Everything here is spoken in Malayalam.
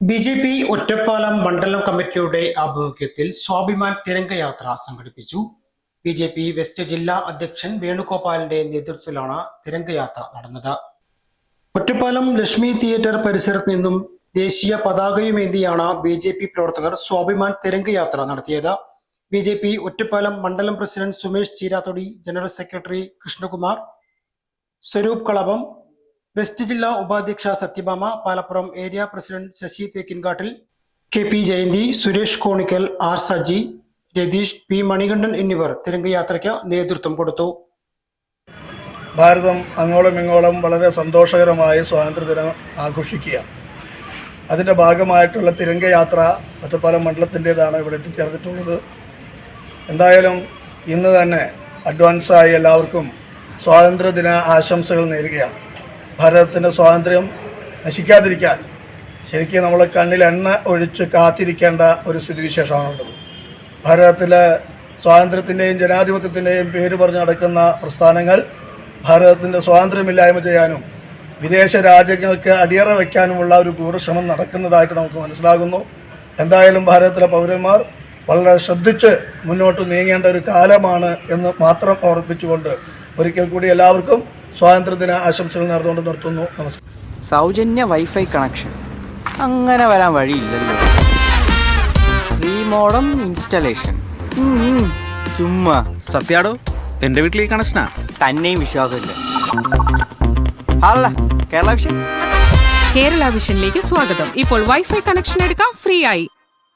ബി.ജെ.പി. ഒറ്റപ്പാലം മണ്ഡലം കമ്മിറ്റിയുടെ ആഭിമുഖ്യത്തിൽ സ്വാഭിമാൻ തിരംഗയാത്ര സംഘടിപ്പിച്ചു. ബി.ജെ.പി. വെസ്റ്റ് ജില്ലാ അധ്യക്ഷൻ വേണുഗോപാലിന്റെ നേതൃത്വത്തിലാണ് തിരംഗയാത്ര നടന്നത്. ഒറ്റപ്പാലം ലക്ഷ്മി തിയേറ്റർ പരിസരത്ത് നിന്നും ദേശീയ പതാകയുമേന്തിയാണ് ബി.ജെ.പി. പ്രവർത്തകർ സ്വാഭിമാൻ തിരംഗയാത്ര നടത്തിയത്. ബി.ജെ.പി. ഒറ്റപ്പാലം മണ്ഡലം president Sumesh Cheerathodi, general secretary Krishnakumar, Swaroop Kalabham, west ജില്ലാ ഉപാധ്യക്ഷ Satyabhama, Palappuram area president Sasi Thekkinkattil, K P. Jayanthi, Suresh Konikkal, R. Saji, Ratheesh, P. Manikandan എന്നിവർ തിരംഗയാത്രയ്ക്ക് നേതൃത്വം കൊടുത്തു. ഭാരതം അങ്ങോളം ഇങ്ങോളം വളരെ സന്തോഷകരമായി സ്വാതന്ത്ര്യദിനം ആഘോഷിക്കുക. അതിൻ്റെ ഭാഗമായിട്ടുള്ള തിരംഗയാത്ര ഒറ്റപ്പാലം മണ്ഡലത്തിൻ്റെതാണ് ഇവിടെ എത്തിച്ചേർന്നിട്ടുള്ളത്. എന്തായാലും ഇന്ന് തന്നെ അഡ്വാൻസായി എല്ലാവർക്കും സ്വാതന്ത്ര്യദിന ആശംസകൾ നേരുകയാണ്. ഭാരതത്തിൻ്റെ സ്വാതന്ത്ര്യം നശിക്കാതിരിക്കാൻ ശരിക്കും നമ്മൾ കണ്ണിൽ എണ്ണ ഒഴിച്ച് കാത്തിരിക്കേണ്ട ഒരു സ്ഥിതിവിശേഷമാണുള്ളത്. ഭാരതത്തിലെ സ്വാതന്ത്ര്യത്തിൻ്റെയും ജനാധിപത്യത്തിൻ്റെയും പേര് പറഞ്ഞ് നടക്കുന്ന പ്രസ്ഥാനങ്ങൾ ഭാരതത്തിൻ്റെ സ്വാതന്ത്ര്യമില്ലായ്മ ചെയ്യാനും വിദേശ രാജ്യങ്ങൾക്ക് അടിയറ വയ്ക്കാനുമുള്ള ഒരു ഗൂഢശ്രമം നടക്കുന്നതായിട്ട് നമുക്ക് മനസ്സിലാകുന്നു. എന്തായാലും ഭാരതത്തിലെ പൗരന്മാർ വളരെ ശ്രദ്ധിച്ച് മുന്നോട്ട് നീങ്ങേണ്ട ഒരു കാലമാണ് എന്ന് മാത്രം ഓർമ്മിപ്പിച്ചുകൊണ്ട് ഒരിക്കൽ കൂടി എല്ലാവർക്കും സ്വാതന്ത്ര്യദിന ആശംസകൾ നേർന്നുകൊണ്ട് നിർത്തുന്നു. നമസ്കാരം. സൗജന്യ വൈഫൈ കണക്ഷൻ അങ്ങനെ വരാൻ വഴിയില്ലല്ലോ. ഫ്രീ മോഡം ഇൻസ്റ്റലേഷൻ ചുമ്മാ. സത്യാടോ, എന്റെ വീട്ടിൽ ഈ കണക്ഷനാ. തന്നെയും വിശ്വാസമില്ല. അല്ല, കേരള വിഷൻ. കേരള വിഷനിലേക്ക് സ്വാഗതം. ഇപ്പോൾ വൈഫൈ കണക്ഷൻ എടുക്കാം ഫ്രീ ആയി.